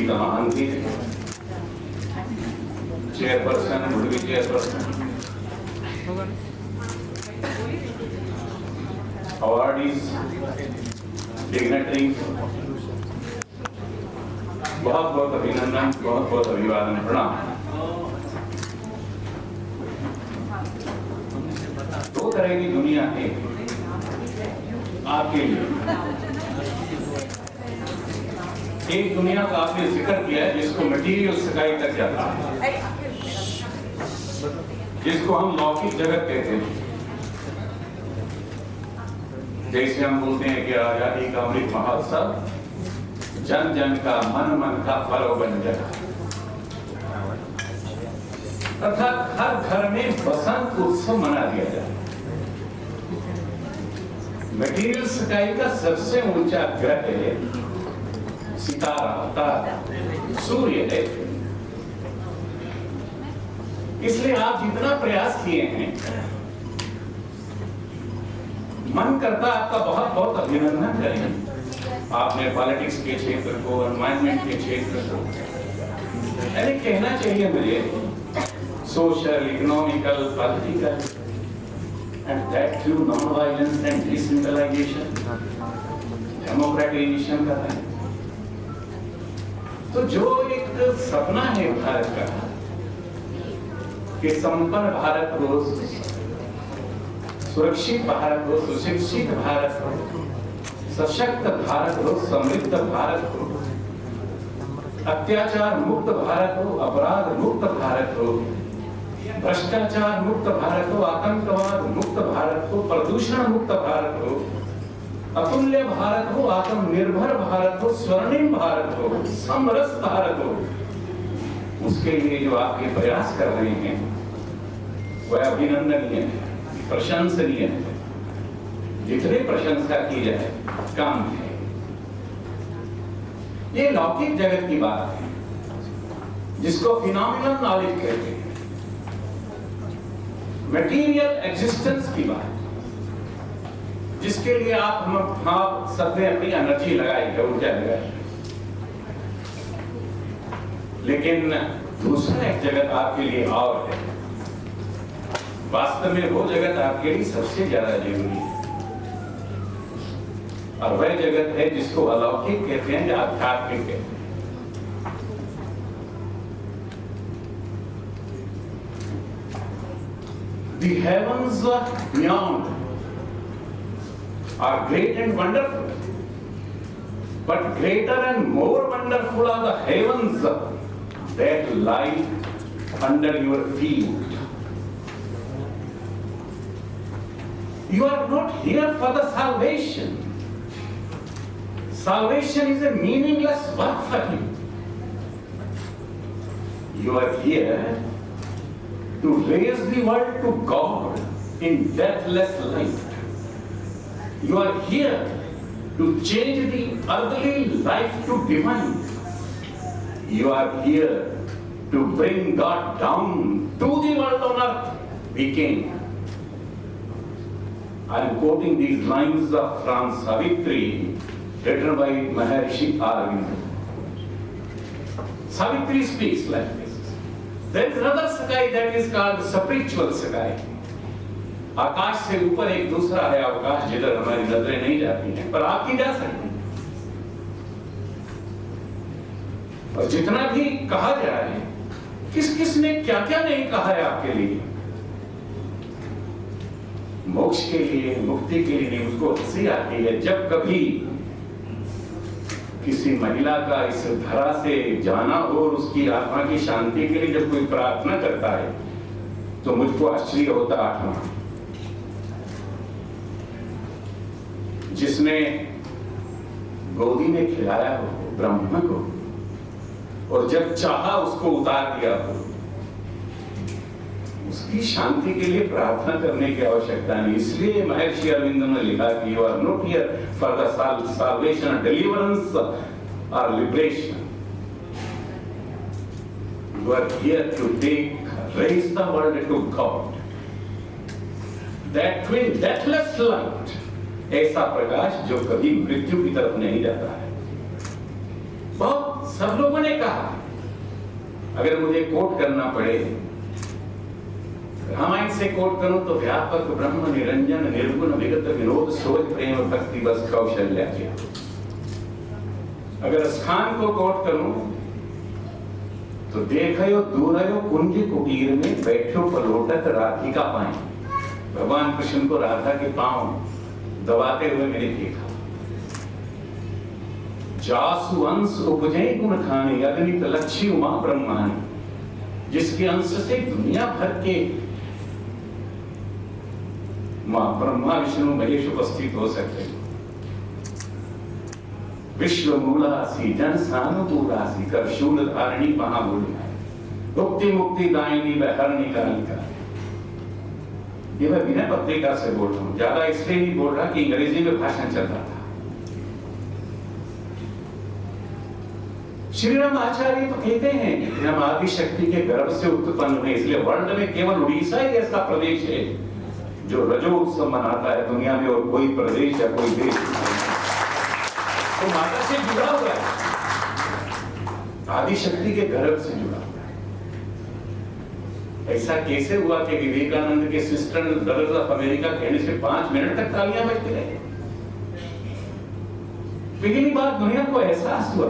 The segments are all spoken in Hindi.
तमाम थी chairperson, would-B chairperson, awardees, dignitaries, बहुत बहुत अभिनंदन, बहुत बहुत अभिवादन, प्रणाम। दो तरह की दुनिया है आपके लिए। एक दुनिया का आपने जिक्र किया है जिसको मटीरियल स्काई तक जाता है, जिसको हम लौकिक जगत कहते हैं। जैसे हम बोलते हैं कि आजादी का अमृत महोत्सव जन जन का मन मन का पर्व बन गया, अर्थात हर घर में बसंत उत्सव मना दिया जाए। मटीरियल स्काई का सबसे ऊंचा ग्रह है सितारा, तारा, सूर्य है। इसलिए आप जितना प्रयास किए हैं, मन करता आपका बहुत बहुत अभिनंदन करें। आपने पॉलिटिक्स के क्षेत्र को, एनवायरमेंट के क्षेत्र को, यानी कहना चाहिए मुझे social, economical, political, and that through non-violence and decentralization, democratization कर रहे हैं। तो जो एक सपना है भारत का कि संपन्न भारत हो, सुरक्षित भारत हो, सुशिक्षित भारत हो, सशक्त भारत हो, समृद्ध भारत हो, अत्याचार मुक्त भारत हो, अपराध मुक्त भारत हो, भ्रष्टाचार मुक्त भारत हो, आतंकवाद मुक्त भारत हो, प्रदूषण मुक्त भारत हो, अतुल्य भारत हो, आत्मनिर्भर भारत हो, स्वर्णिम भारत हो, समरस भारत हो, उसके लिए जो आप ये प्रयास कर रहे हैं वह अभिनंदनीय है, प्रशंसनीय है। जितने प्रशंसा की जाए काम है। ये लौकिक जगत की बात है जिसको फिनोमिनल नॉलेज कहते हैं, मटीरियल एग्जिस्टेंस की बात, जिसके लिए आप सबने अपनी एनर्जी लगाई है, ऊर्जा लगाई। लेकिन दूसरा एक जगत आपके लिए और है, वास्तव में वो जगत आपके लिए सबसे ज्यादा जरूरी है, और वह जगत है जिसको अलौकिक कहते हैं या आध्यात्मिक कहते हैं। The heavens beyond are great and wonderful, but greater and more wonderful are the heavens that lie under your feet. You are not here for the salvation. Salvation is a meaningless work for you. You are here to raise the world to God in deathless life. You are here to change the earthly life to divine. You are here to bring God down to the world on earth. We came. I am quoting these lines from Savitri, written by Maharishi Aurobindo. Savitri speaks like this. There is another sky that is called spiritual sky. आकाश से ऊपर एक दूसरा है अवकाश, जिधर हमारी नजरें नहीं जाती हैं, पर आपकी जा सकती हैं। और जितना भी कहा जाए, किस किस ने क्या क्या नहीं कहा है आपके लिए, मोक्ष के लिए, मुक्ति के लिए नहीं। उसको हंसी आती है जब कभी किसी महिला का इस धरा से जाना हो और उसकी आत्मा की शांति के लिए जब कोई प्रार्थना करता है, तो मुझको आश्चर्य होता। आत्मा जिसने गोदी में खिलाया हो ब्रह्म को, और जब चाहा उसको उतार दिया हो, उसकी शांति के लिए प्रार्थना करने की आवश्यकता नहीं। इसलिए महर्षि अरविंद ने लिखा कि you are not here for the salvation, deliverance और liberation, you are here to raise the world to God, that twin deathless light, ऐसा प्रकाश जो कभी मृत्यु की तरफ नहीं जाता है। बहुत सब लोगों ने कहा। अगर मुझे कोट करना पड़े, रामायण से कोट करूं तो व्यापक ब्रह्म निरंजन निर्गुण विगत विनोद सोच प्रेम भक्ति बस कौशल्या किया। अगर स्थान को कोट करूं तो देखयो दूरयो कुंज कुटीर में बैठो पलोटक राखी का पाए। भगवान कृष्ण को राधा के पांव दबाते हुए मैंने देखा। जासु अंश उपजे गुण खाने अग्नित लक्ष्मी उमा ब्रह्मानी, जिसके अंश से दुनिया भर के मां ब्रह्मा विष्णु महेश उपस्थित हो सकते हैं। विश्व मूलासी जन सानुकूलासी कर शूल धारणी महाबोली, मुक्ति मुक्ति दायिनी व हरणी कालिका। ये मैं बिना पत्रिका से बोल रहा हूं, ज्यादा इसलिए नहीं बोल रहा कि अंग्रेजी में भाषण चल रहा था। श्री राम आचार्य तो कहते हैं कि हम आदि शक्ति के गर्भ से उत्पन्न हुए, इसलिए वर्ल्ड में केवल उड़ीसा ही ऐसा प्रदेश है जो रजो उत्सव मनाता है दुनिया में, और कोई प्रदेश या कोई देश तो माता से जुड़ा हुआ है, आदि शक्ति के गर्भ से जुड़ा हुआ है। ऐसा कैसे हुआ कि विवेकानंद के सिस्टर ब्रदर्स ऑफ अमेरिका कहने से 5 मिनट तक तालियां बजती रही? पहली बार दुनिया को एहसास हुआ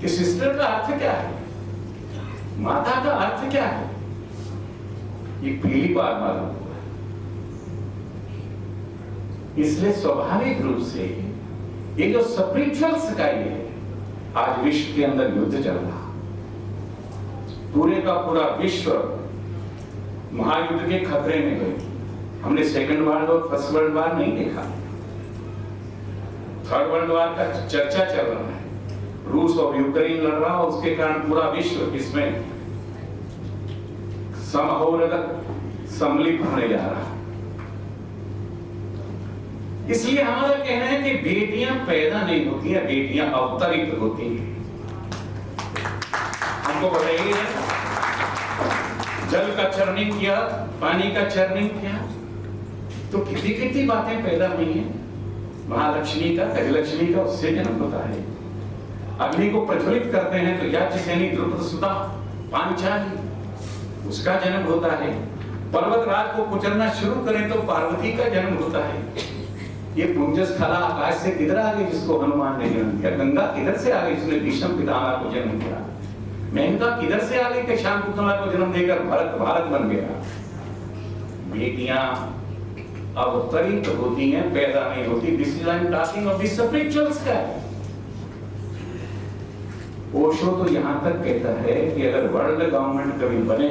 कि सिस्टर का अर्थ क्या है, माता का अर्थ क्या है, ये पहली बार मालूम हुआ। इसलिए स्वाभाविक रूप से ये जो स्पिरिचुअल सच्चाई है, आज विश्व के अंदर युद्ध चल रहा, पूरे का पूरा विश्व महायुद्ध के खतरे में गई। हमने सेकंड वर्ल्ड और फर्स्ट वर्ल्ड वार नहीं देखा, थर्ड वर्ल्ड वार का चर्चा चल रहा है। रूस और यूक्रेन लड़ रहा, उसके कारण पूरा विश्व इसमें सम्मिलित होने जा रहा। इसलिए हमारा कहना है कि बेटियां पैदा नहीं होती हैं, बेटियां अवतरित होती हैं। हमको बताइए, जल का चरणिंग किया, पानी का चरणिंग किया, तो कितनी कितनी बातें पैदा हुई हैं। महालक्ष्मी का, गजलक्ष्मी का उससे जन्म होता है। अग्नि को प्रज्वलित करते हैं तो याज्ञसेनी द्रुपद सुता पांचाली, उसका जन्म होता है। पर्वतराज को कुचलना शुरू करें तो पार्वती का जन्म होता है। ये पुंजस्थला आकाश से किधर आ गई जिसको हनुमान ने जन्म दिया? गंगा किधर से आ गई जिसने भीष्म पितामह को जन्म दिया? मेनका किधर से आ गई कि शाकुंतला को जन्म देकर भारत बन गया? बेटियां अवतरित होती हैं, पैदा नहीं होती। This is I am talking of the spiritual sky. Osho तो यहां तक कहता है कि अगर वर्ल्ड गवर्नमेंट कभी बने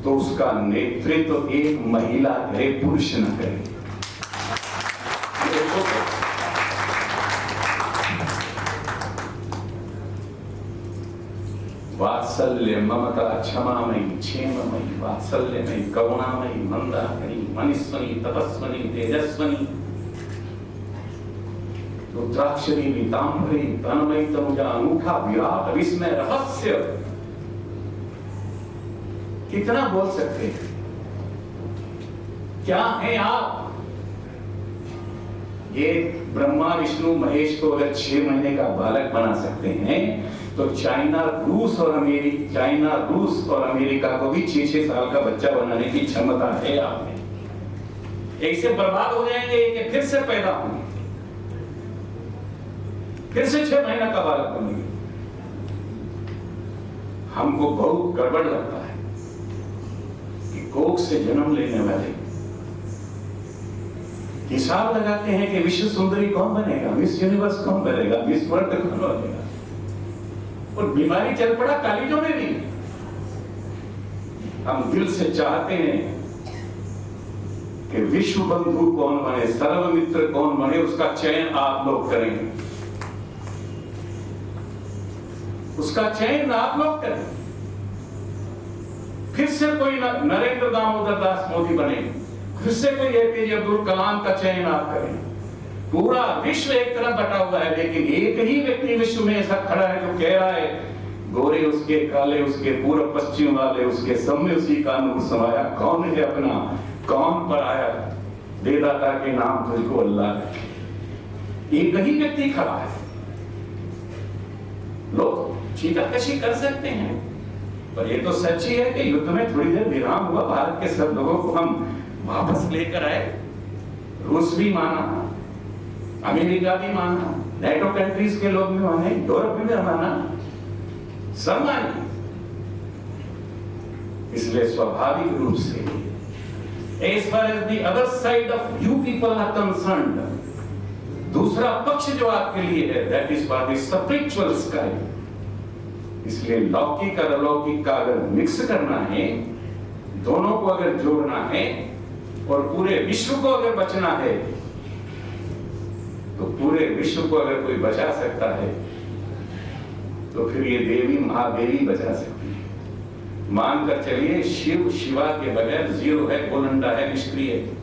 तो उसका नेतृत्व तो एक महिला करे, पुरुष न करे। वात्सल्य ममता क्षमामयी क्षेममयी वात्सल्यमयी करुणामयी मंदाकिनी मनीष्वनी तपस्वनी तेजस्वनी रुद्राक्षरी पीतांबरी तन्मयी तनुजा अनूठा विराट विस्मय रहस्य। कितना बोल सकते हैं? क्या है आप? ये ब्रह्मा विष्णु महेश को अगर 6 महीने का बालक बना सकते हैं तो चाइना रूस और अमेरिका को भी 6-6 साल का बच्चा बनाने की क्षमता है आप में। ऐसे बर्बाद हो जाएंगे कि फिर से पैदा होंगे, फिर से 6 महीना का बालक बनेंगे। हमको बहुत गड़बड़ लगता है कि कोख से जन्म लेने वाले हिसाब लगाते हैं कि विश्व सुंदरी कौन बनेगा, मिस यूनिवर्स कौन बनेगा, मिस वर्ल्ड कौन बनेगा, और बीमारी चल पड़ा कालीजों में भी। हम दिल से चाहते हैं कि विश्व बंधु कौन बने, सर्व मित्र कौन बने, उसका चयन आप लोग करेंगे, उसका चयन आप लोग करें। फिर से कोई नरेंद्र दामोदर दास मोदी बने, फिर से कोई एपीजे अब्दुल कलाम का चयन आप करें। पूरा विश्व एक तरफ बटा हुआ है, लेकिन एक ही व्यक्ति विश्व में ऐसा खड़ा है जो कह रहा है गोरे उसके, काले उसके, पूर्व पश्चिम वाले उसके, सब में उसी का नूर समाया। कौन है अपना, कौन पराया, बेदाता के नाम तुझको अल्लाह। एक ही व्यक्ति खड़ा है। लोग चीताकशी कर सकते हैं, पर ये तो सच्ची है कि युद्ध में थोड़ी देर विराम हुआ, भारत के सब लोगों को हम वापस लेकर आए। रूस भी माना, अमेरिका भी माना, नेटो कंट्रीज के लोग भी माने, यूरोप में भी माना, सब माने। इसलिए स्वाभाविक रूप से as far as the other side of you people are concerned, दूसरा पक्ष जो आपके लिए है, that is for the spiritual sky। इसलिए लौकिक और अलौकिक का अगर मिक्स करना है, दोनों को अगर जोड़ना है और पूरे विश्व को अगर बचना है, तो पूरे विश्व को अगर कोई बचा सकता है तो फिर ये देवी महादेवी बचा सकती है। मानकर चलिए शिव शिवा के बगैर जीरो है, गोलंडा है, निष्क्रिय है।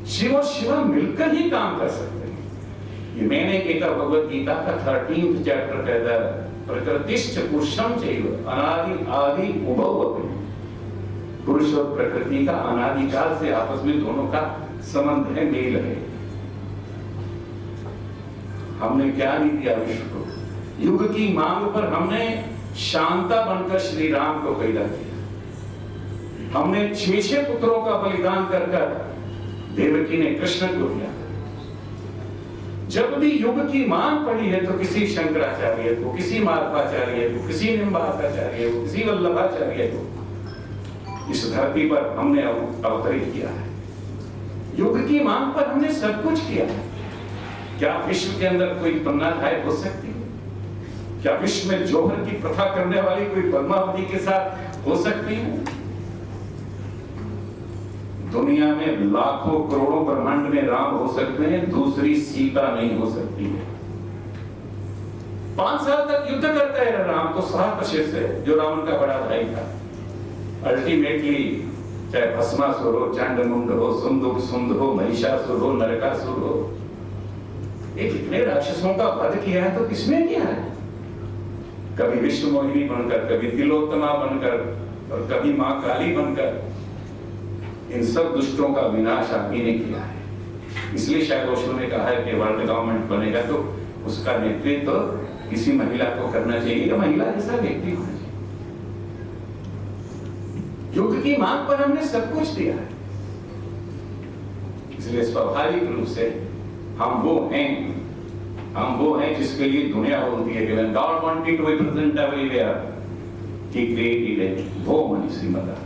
शिव और शिवा मिलकर ही काम कर सकते हैं। ये मैंने गीता भगवत गीता का 13th चैप्टर कहता है, प्रकृतिश्च पुरुषम चैव अनादि आदि उभवति। पुरुष और प्रकृति का अनादिकाल से आपस में दोनों का संबंध है, मेल है। हमने क्या नहीं दिया विश्व को? युग की मांग पर हमने शांता बनकर श्री राम को पैदा किया। हमने 6 पुत्रों का बलिदान कर देवकी ने कृष्ण को दिया। जब भी युग की मांग पड़ी है तो किसी शंकराचार्य को, किसी माधवाचार्य को, किसी निम्बार्काचार्य को, किसी वल्लभाचार्य को इस धरती पर हमने अवतरित किया है। युग की मांग पर हमने सब कुछ किया है। क्या विश्व के अंदर कोई पन्नाधाय हो सकती है? क्या विश्व में जोहर की प्रथा करने वाली कोई पद्मावती के साथ हो सकती है? दुनिया में लाखों करोड़ों ब्रह्मांड में राम हो सकते हैं, दूसरी सीता नहीं हो सकती है। 5 साल तक युद्ध करता है राम तो साहप्रशेष है, जो रावण का बड़ा भाई था। अल्टीमेटली चाहे भस्मासुर हो, चांडमुंड हो, सुंद हो, महिषासुर हो, नरकासुर हो, ये कितने राक्षसों का वध किया है तो किसने किया है? कभी विश्व मोहिनी बनकर, कभी तिलोत्तमा बनकर और कभी मां काली बनकर। इन सब दुष्टों का विनाश आदमी ने किया है। इसलिए शायद ओशो ने कहा है कि वर्ल्ड गवर्नमेंट बनेगा तो उसका नेतृत्व तो किसी महिला को करना चाहिए, या महिला जैसा व्यक्ति होना चाहिए। युग की मांग पर हमने सब कुछ दिया है। इसलिए स्वाभाविक रूप से हम वो हैं जिसके लिए दुनिया बोलती है कि when God wanted to be present everywhere, He created a woman, Sri Mother.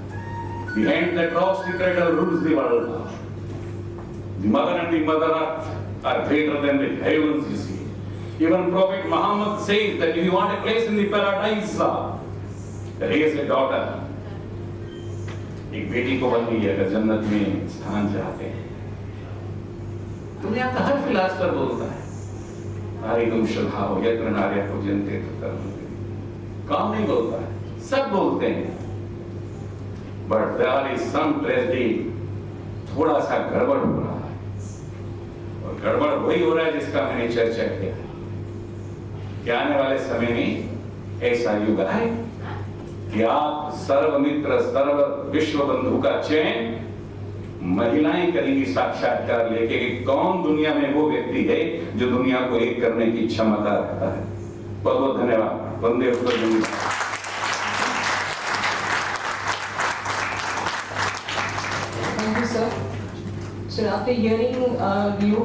Behind that rocks the cradle rules the world. The mother and the mother earth are greater than the heavens, you see. Even Prophet Muhammad says that if you want a place in the paradise, raise a daughter. एक बेटी को बन गई अगर जन्नत में स्थान चाहते हैं। दुनिया का हर फिलासफर बोलता है नारीगम स्वभाव यत्र नार्यः पूज्यन्ते तत्र काम नहीं बोलता है, सब बोलते हैं। But there is some tragedy, थोड़ा सा गड़बड़ हो रहा है, और गड़बड़ वही हो रहा है जिसका मैंने चर्चा किया है कि आने वाले समय में ऐसा युग है कि आप सर्वमित्र सर्व विश्व बंधु का चयन महिलाएं करेंगी साक्षात्कार लेके कि कौन दुनिया में वो व्यक्ति है जो दुनिया को एक करने की क्षमता रखता है। बहुत बहुत धन्यवाद। वंदे उत्तर। Thank you, sir. So after hearing you